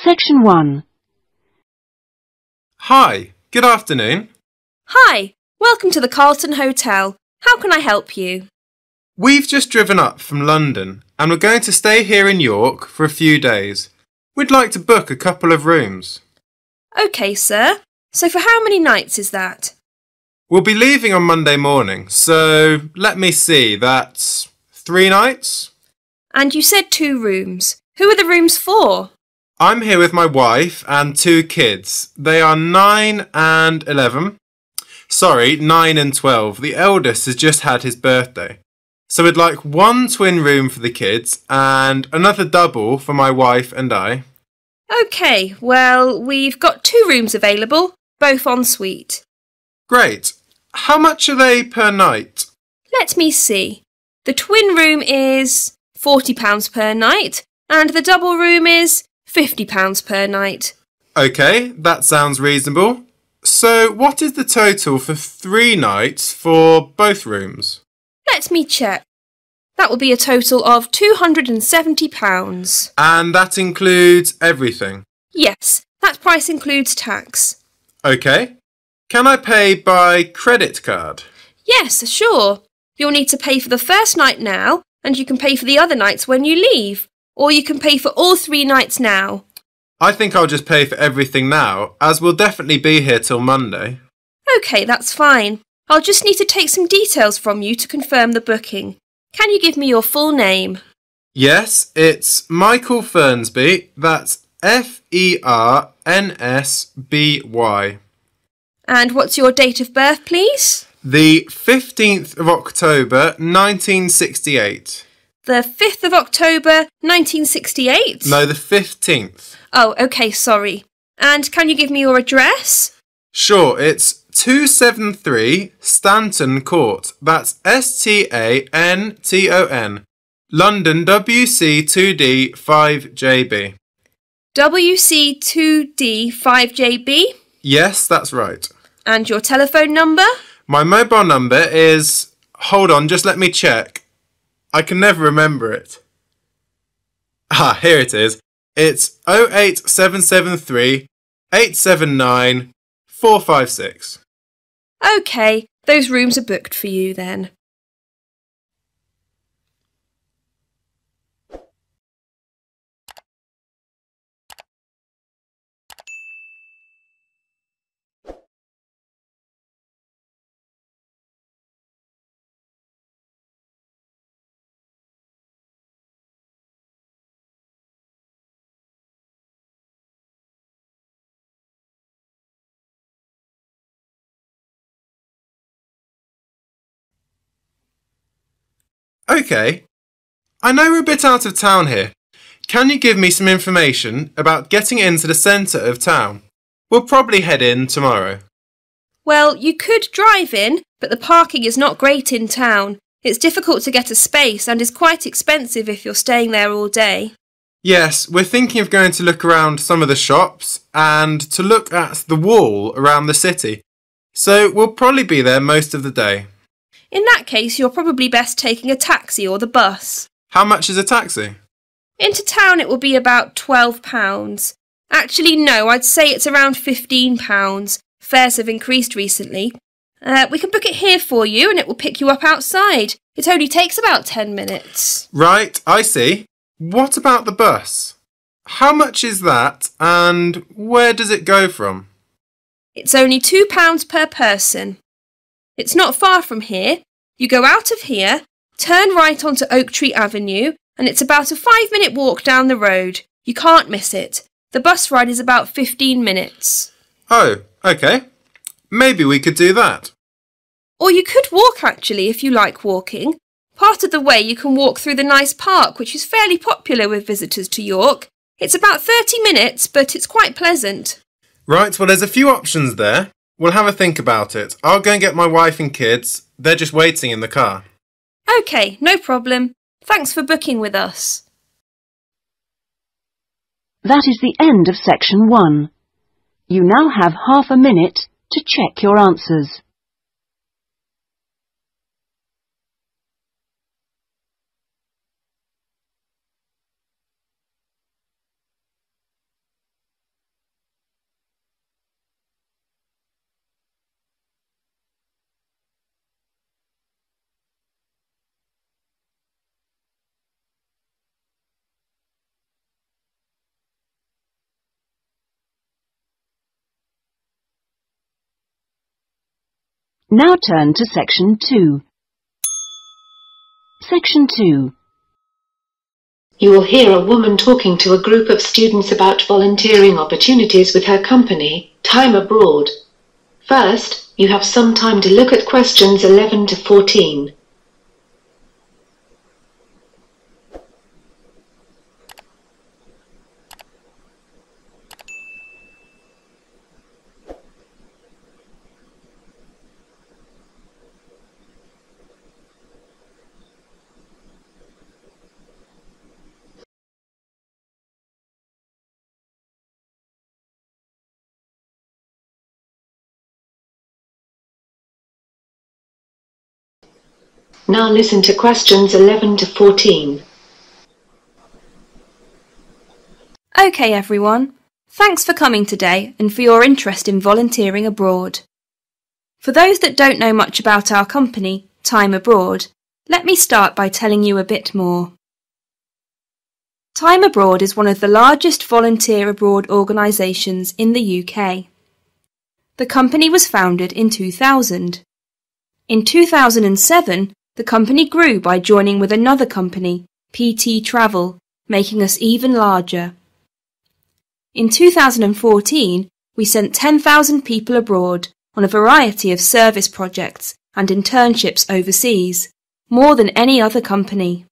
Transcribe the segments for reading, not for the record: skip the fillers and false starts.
Section 1. Hi, good afternoon. Hi, welcome to the Carlton Hotel. How can I help you? We've just driven up from London and we're going to stay here in York for a few days. We'd like to book a couple of rooms. OK, sir. So for how many nights is that? We'll be leaving on Monday morning, so let me see, that's 3 nights? And you said 2 rooms. Who are the rooms for? I'm here with my wife and 2 kids. They are 9 and 11. Sorry, 9 and 12. The eldest has just had his birthday. So we'd like 1 twin room for the kids and another double for my wife and I. OK, well, we've got 2 rooms available, both en suite. Great. How much are they per night? Let me see. The twin room is £40 per night and the double room is £50 per night. OK, that sounds reasonable. So what is the total for 3 nights for both rooms? Let me check. That will be a total of £270. And that includes everything? Yes, that price includes tax. OK. Can I pay by credit card? Yes, sure. You'll need to pay for the first night now, and you can pay for the other nights when you leave. Or you can pay for all 3 nights now. I think I'll just pay for everything now, as we'll definitely be here till Monday. OK, that's fine. I'll just need to take some details from you to confirm the booking. Can you give me your full name? Yes, it's Michael Fernsby. That's Fernsby. And what's your date of birth, please? The 15th of October, 1968. The 5th of October, 1968? No, the 15th. Oh, OK, sorry. And can you give me your address? Sure, it's 273 Stanton Court. That's Stanton. London WC2D 5JB. WC2D 5JB? Yes, that's right. And your telephone number? My mobile number is... Hold on, just let me check. I can never remember it. Ah, here it is. It's 08773 879 456. OK, those rooms are booked for you then. OK. I know we're a bit out of town here. Can you give me some information about getting into the centre of town? We'll probably head in tomorrow. Well, you could drive in, but the parking is not great in town. It's difficult to get a space and is quite expensive if you're staying there all day. Yes, we're thinking of going to look around some of the shops and to look at the wall around the city. So we'll probably be there most of the day. In that case, you're probably best taking a taxi or the bus. How much is a taxi? Into town it will be about £12. Actually, no, I'd say it's around £15. Fares have increased recently. We can book it here for you and it will pick you up outside. It only takes about 10 minutes. Right, I see. What about the bus? How much is that and where does it go from? It's only £2 per person. It's not far from here. You go out of here, turn right onto Oak Tree Avenue, and it's about a 5-minute walk down the road. You can't miss it. The bus ride is about 15 minutes. Oh, OK. Maybe we could do that. Or you could walk, actually, if you like walking. Part of the way you can walk through the nice park, which is fairly popular with visitors to York. It's about 30 minutes, but it's quite pleasant. Right, well, there's a few options there. We'll have a think about it. I'll go and get my wife and kids. They're just waiting in the car. OK, no problem. Thanks for booking with us. That is the end of Section 1. You now have half a minute to check your answers. Now turn to Section 2. Section 2. You will hear a woman talking to a group of students about volunteering opportunities with her company, Time Abroad. First, you have some time to look at questions 11 to 14. Now listen to questions 11 to 14. OK everyone, thanks for coming today and for your interest in volunteering abroad. For those that don't know much about our company, Time Abroad, let me start by telling you a bit more. Time Abroad is one of the largest volunteer abroad organisations in the UK. The company was founded in 2000. In 2007, the company grew by joining with another company, PT Travel, making us even larger. In 2014, we sent 10,000 people abroad on a variety of service projects and internships overseas, more than any other company.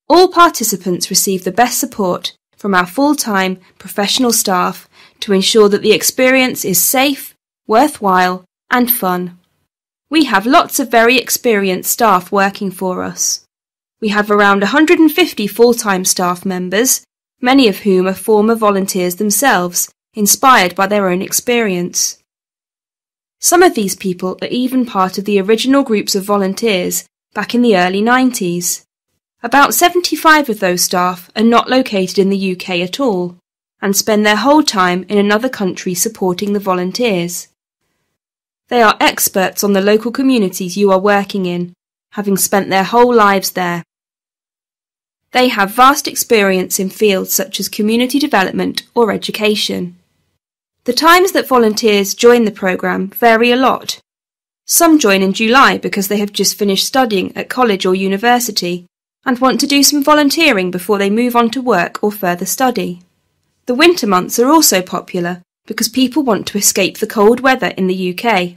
All participants receive the best support from our full-time professional staff to ensure that the experience is safe, worthwhile and fun. We have lots of very experienced staff working for us. We have around 150 full-time staff members, many of whom are former volunteers themselves, inspired by their own experience. Some of these people are even part of the original groups of volunteers back in the early 90s. About 75 of those staff are not located in the UK at all, and spend their whole time in another country supporting the volunteers. They are experts on the local communities you are working in, having spent their whole lives there. They have vast experience in fields such as community development or education. The times that volunteers join the programme vary a lot. Some join in July because they have just finished studying at college or university and want to do some volunteering before they move on to work or further study. The winter months are also popular because people want to escape the cold weather in the UK.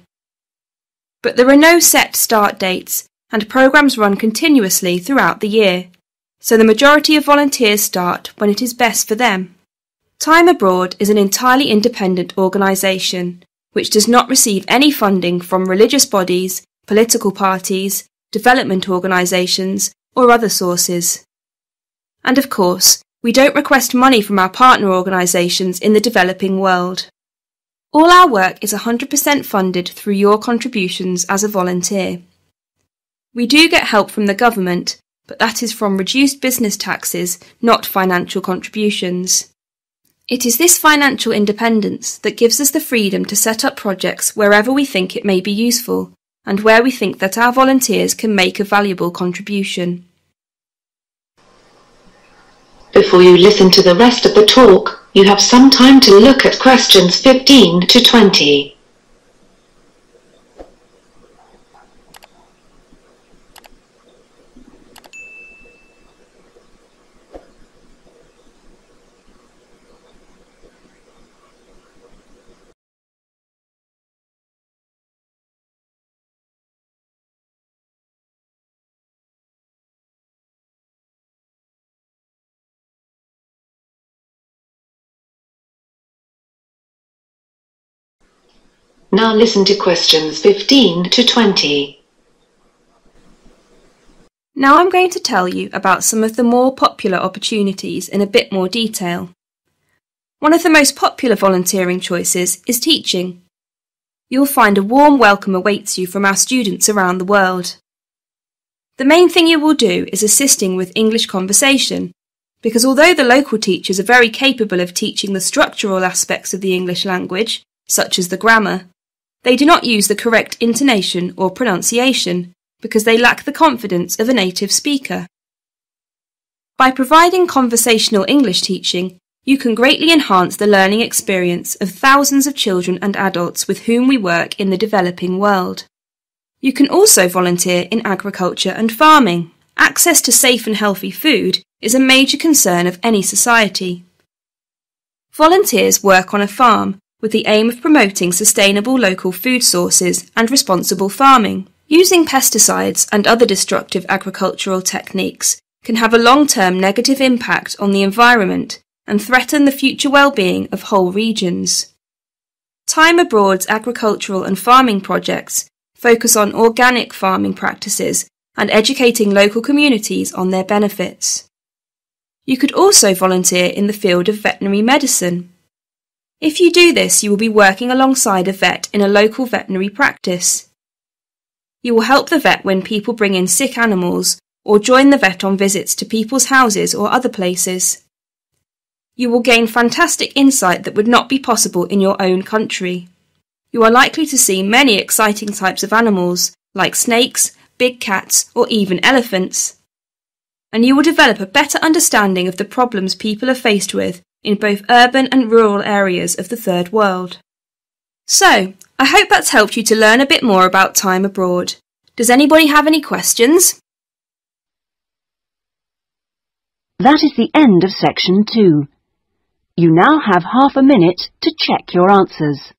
But there are no set start dates, and programmes run continuously throughout the year, so the majority of volunteers start when it is best for them. Time Abroad is an entirely independent organisation, which does not receive any funding from religious bodies, political parties, development organisations, or other sources. And of course, we don't request money from our partner organisations in the developing world. All our work is 100% funded through your contributions as a volunteer. We do get help from the government, but that is from reduced business taxes, not financial contributions. It is this financial independence that gives us the freedom to set up projects wherever we think it may be useful, and where we think that our volunteers can make a valuable contribution. Before you listen to the rest of the talk, you have some time to look at questions 15 to 20. Now listen to questions 15 to 20. Now I'm going to tell you about some of the more popular opportunities in a bit more detail. One of the most popular volunteering choices is teaching. You'll find a warm welcome awaits you from our students around the world. The main thing you will do is assisting with English conversation, because although the local teachers are very capable of teaching the structural aspects of the English language, such as the grammar, they do not use the correct intonation or pronunciation because they lack the confidence of a native speaker. By providing conversational English teaching, you can greatly enhance the learning experience of thousands of children and adults with whom we work in the developing world. You can also volunteer in agriculture and farming. Access to safe and healthy food is a major concern of any society. Volunteers work on a farm with the aim of promoting sustainable local food sources and responsible farming. Using pesticides and other destructive agricultural techniques can have a long-term negative impact on the environment and threaten the future well-being of whole regions. Time Abroad's agricultural and farming projects focus on organic farming practices and educating local communities on their benefits. You could also volunteer in the field of veterinary medicine. If you do this, you will be working alongside a vet in a local veterinary practice. You will help the vet when people bring in sick animals or join the vet on visits to people's houses or other places. You will gain fantastic insight that would not be possible in your own country. You are likely to see many exciting types of animals, like snakes, big cats, or even elephants. And you will develop a better understanding of the problems people are faced with in both urban and rural areas of the third world. So, I hope that's helped you to learn a bit more about time abroad. Does anybody have any questions? That is the end of section 2. You now have half a minute to check your answers.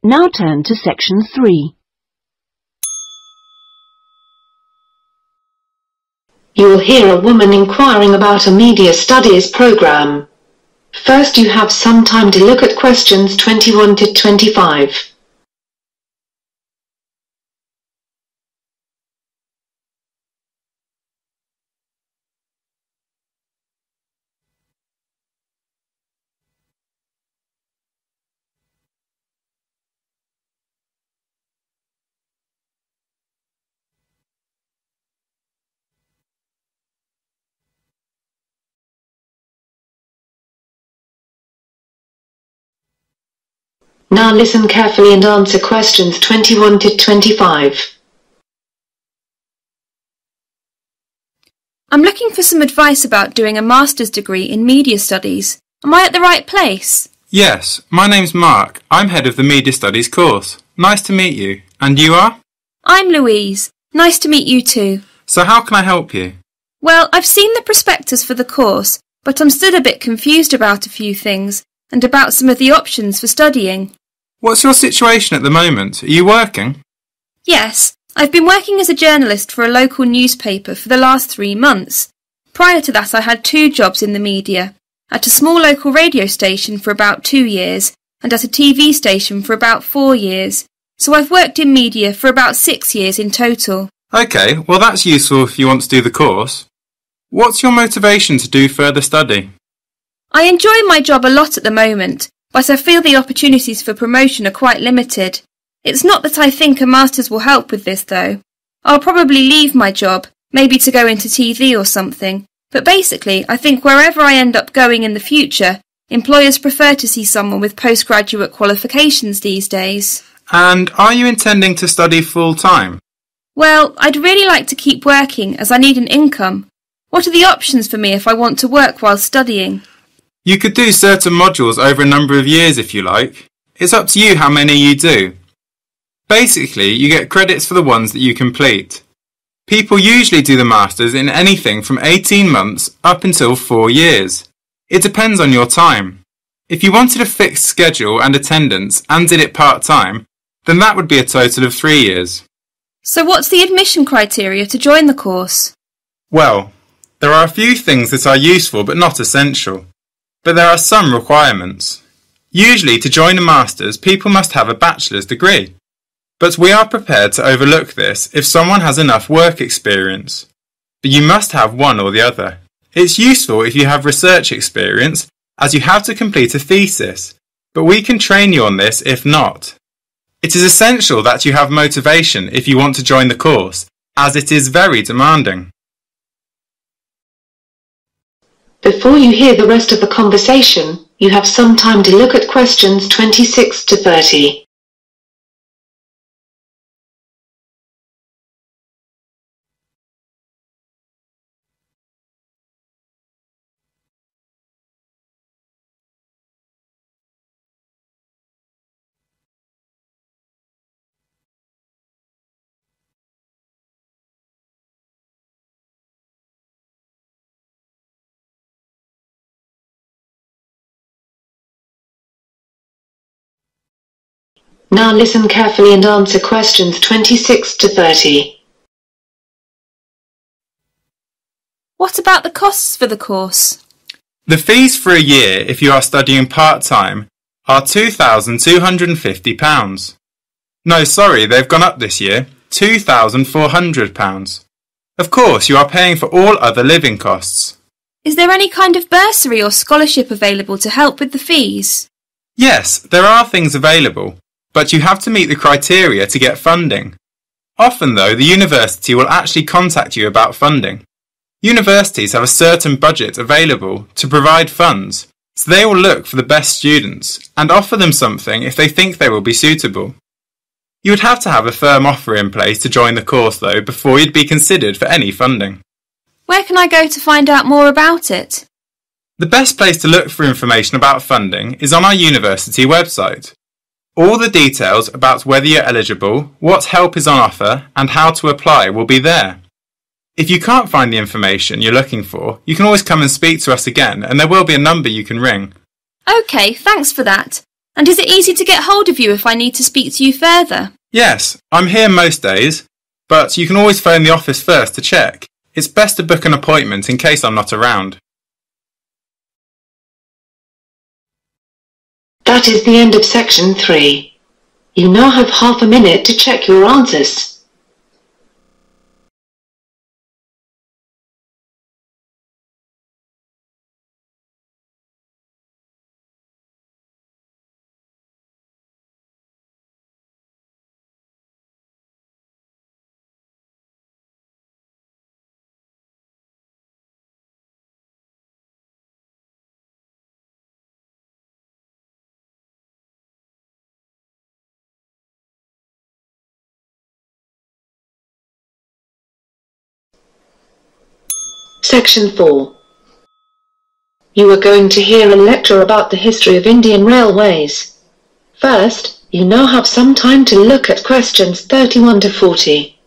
Now turn to section 3. You will hear a woman inquiring about a media studies program. First, you have some time to look at questions 21 to 25. Now listen carefully and answer questions 21 to 25. I'm looking for some advice about doing a master's degree in media studies. Am I at the right place? Yes, my name's Mark. I'm head of the Media Studies course. Nice to meet you. And you are? I'm Louise. Nice to meet you too. So how can I help you? Well, I've seen the prospectus for the course, but I'm still a bit confused about a few things and about some of the options for studying. What's your situation at the moment? Are you working? Yes, I've been working as a journalist for a local newspaper for the last 3 months. Prior to that, I had 2 jobs in the media, at a small local radio station for about 2 years and at a TV station for about 4 years. So I've worked in media for about 6 years in total. Okay, well that's useful if you want to do the course. What's your motivation to do further study? I enjoy my job a lot at the moment, but I feel the opportunities for promotion are quite limited. It's not that I think a master's will help with this though. I'll probably leave my job, maybe to go into TV or something, but basically I think wherever I end up going in the future, employers prefer to see someone with postgraduate qualifications these days. And are you intending to study full-time? Well, I'd really like to keep working as I need an income. What are the options for me if I want to work while studying? You could do certain modules over a number of years if you like. It's up to you how many you do. Basically, you get credits for the ones that you complete. People usually do the Masters in anything from 18 months up until 4 years. It depends on your time. If you wanted a fixed schedule and attendance and did it part-time, then that would be a total of 3 years. So what's the admission criteria to join the course? Well, there are a few things that are useful but not essential. But there are some requirements. Usually to join a Masters, people must have a bachelor's degree. But we are prepared to overlook this if someone has enough work experience. But you must have one or the other. It's useful if you have research experience, as you have to complete a thesis, but we can train you on this if not. It is essential that you have motivation if you want to join the course, as it is very demanding. Before you hear the rest of the conversation, you have some time to look at questions 26 to 30. Now listen carefully and answer questions 26 to 30. What about the costs for the course? The fees for a year if you are studying part-time are £2,250. No, sorry, they've gone up this year, £2,400. Of course, you are paying for all other living costs. Is there any kind of bursary or scholarship available to help with the fees? Yes, there are things available, but you have to meet the criteria to get funding. Often, though, the university will actually contact you about funding. Universities have a certain budget available to provide funds, so they will look for the best students and offer them something if they think they will be suitable. You would have to have a firm offer in place to join the course, though, before you'd be considered for any funding. Where can I go to find out more about it? The best place to look for information about funding is on our university website. All the details about whether you're eligible, what help is on offer, and how to apply will be there. If you can't find the information you're looking for, you can always come and speak to us again, and there will be a number you can ring. OK, thanks for that. And is it easy to get hold of you if I need to speak to you further? Yes, I'm here most days, but you can always phone the office first to check. It's best to book an appointment in case I'm not around. That is the end of section 3. You now have half a minute to check your answers. Section 4. You are going to hear a lecture about the history of Indian railways. First, you now have some time to look at questions 31 to 40.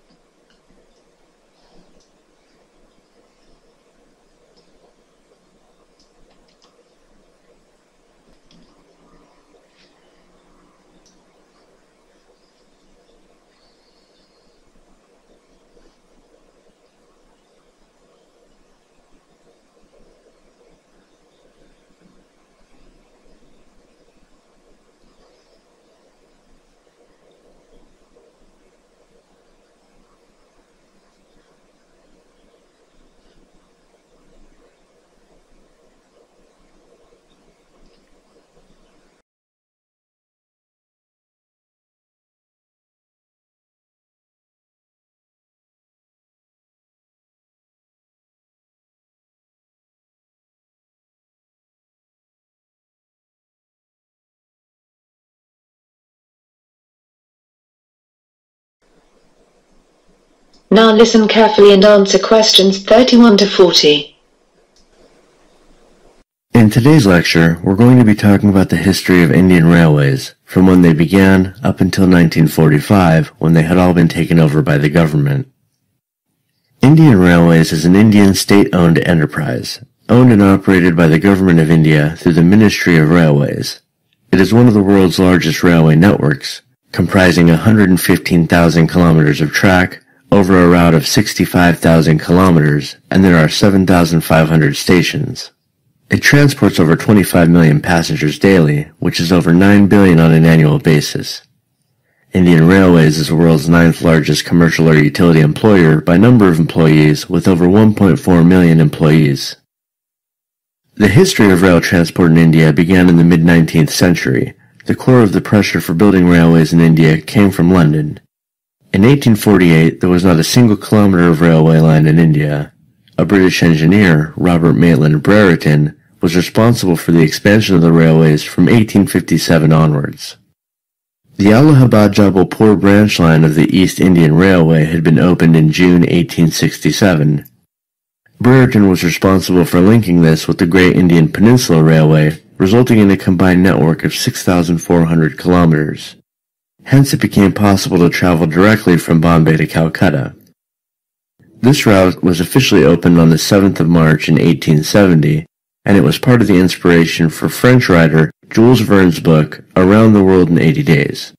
Now listen carefully and answer questions 31 to 40. In today's lecture, we're going to be talking about the history of Indian railways, from when they began up until 1945, when they had all been taken over by the government. Indian Railways is an Indian state-owned enterprise, owned and operated by the Government of India through the Ministry of Railways. It is one of the world's largest railway networks, comprising 115,000 kilometers of track, over a route of 65,000 kilometers, and there are 7,500 stations. It transports over 25 million passengers daily, which is over 9 billion on an annual basis. Indian Railways is the world's 9th largest commercial or utility employer by number of employees, with over 1.4 million employees. The history of rail transport in India began in the mid-19th century. The core of the pressure for building railways in India came from London. In 1848, there was not a single kilometre of railway line in India. A British engineer, Robert Maitland Brereton, was responsible for the expansion of the railways from 1857 onwards. The Allahabad-Jabalpur branch line of the East Indian Railway had been opened in June 1867. Brereton was responsible for linking this with the Great Indian Peninsula Railway, resulting in a combined network of 6,400 kilometers. Hence it became possible to travel directly from Bombay to Calcutta. This route was officially opened on the 7th of March in 1870, and it was part of the inspiration for French writer Jules Verne's book Around the World in 80 Days.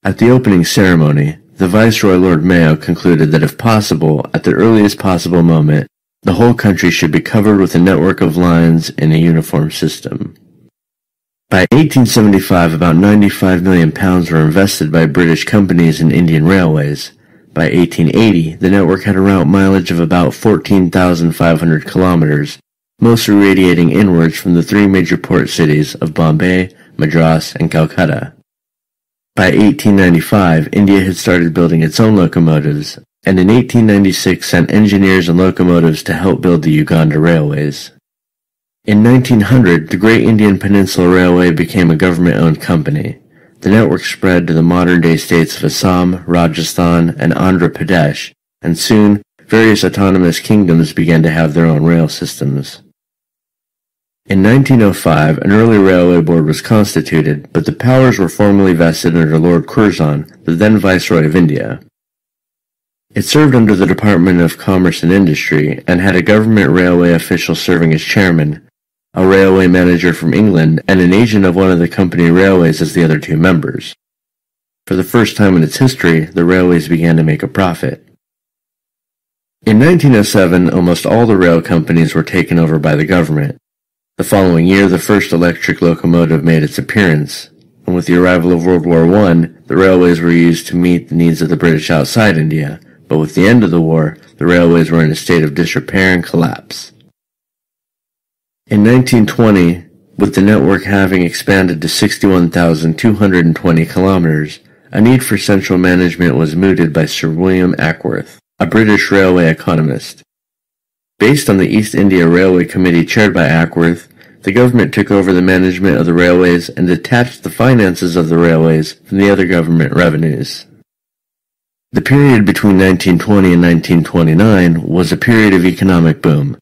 At the opening ceremony, the Viceroy Lord Mayo concluded that if possible, at the earliest possible moment, the whole country should be covered with a network of lines in a uniform system. By 1875, about £95 million were invested by British companies in Indian railways. By 1880, the network had a route mileage of about 14,500 kilometers, mostly radiating inwards from the three major port cities of Bombay, Madras, and Calcutta. By 1895, India had started building its own locomotives, and in 1896 sent engineers and locomotives to help build the Uganda railways. In 1900, the Great Indian Peninsula Railway became a government-owned company. The network spread to the modern-day states of Assam, Rajasthan, and Andhra Pradesh, and soon, various autonomous kingdoms began to have their own rail systems. In 1905, an early railway board was constituted, but the powers were formally vested under Lord Curzon, the then Viceroy of India. It served under the Department of Commerce and Industry, and had a government railway official serving as chairman, a railway manager from England, and an agent of one of the company railways as the other two members. For the first time in its history, the railways began to make a profit. In 1907, almost all the rail companies were taken over by the government. The following year, the first electric locomotive made its appearance, and with the arrival of World War I, the railways were used to meet the needs of the British outside India, but with the end of the war, the railways were in a state of disrepair and collapse. In 1920, with the network having expanded to 61,220 kilometers, a need for central management was mooted by Sir William Ackworth, a British railway economist. Based on the East India Railway Committee chaired by Ackworth, the government took over the management of the railways and detached the finances of the railways from the other government revenues. The period between 1920 and 1929 was a period of economic boom.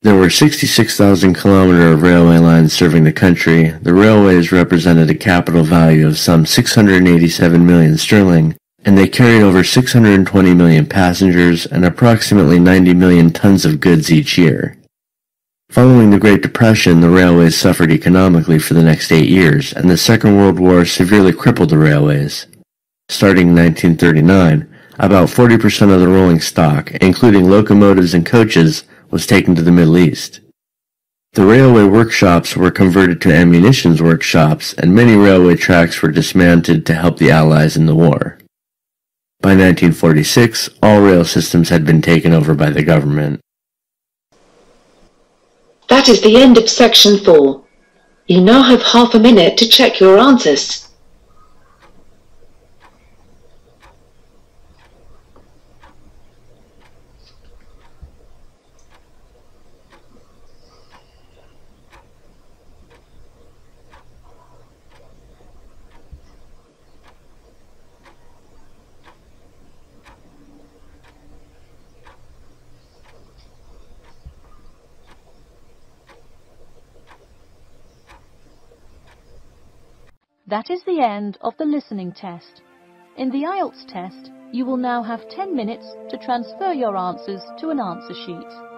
There were 66,000 kilometers of railway lines serving the country. The railways represented a capital value of some 687 million sterling, and they carried over 620 million passengers and approximately 90 million tons of goods each year. Following the Great Depression, the railways suffered economically for the next 8 years, and the Second World War severely crippled the railways. Starting in 1939, about 40% of the rolling stock, including locomotives and coaches, was taken to the Middle East. The railway workshops were converted to ammunition workshops, and many railway tracks were dismantled to help the Allies in the war. By 1946, all rail systems had been taken over by the government. That is the end of section 4. You now have half a minute to check your answers. That is the end of the listening test. In the IELTS test, you will now have 10 minutes to transfer your answers to an answer sheet.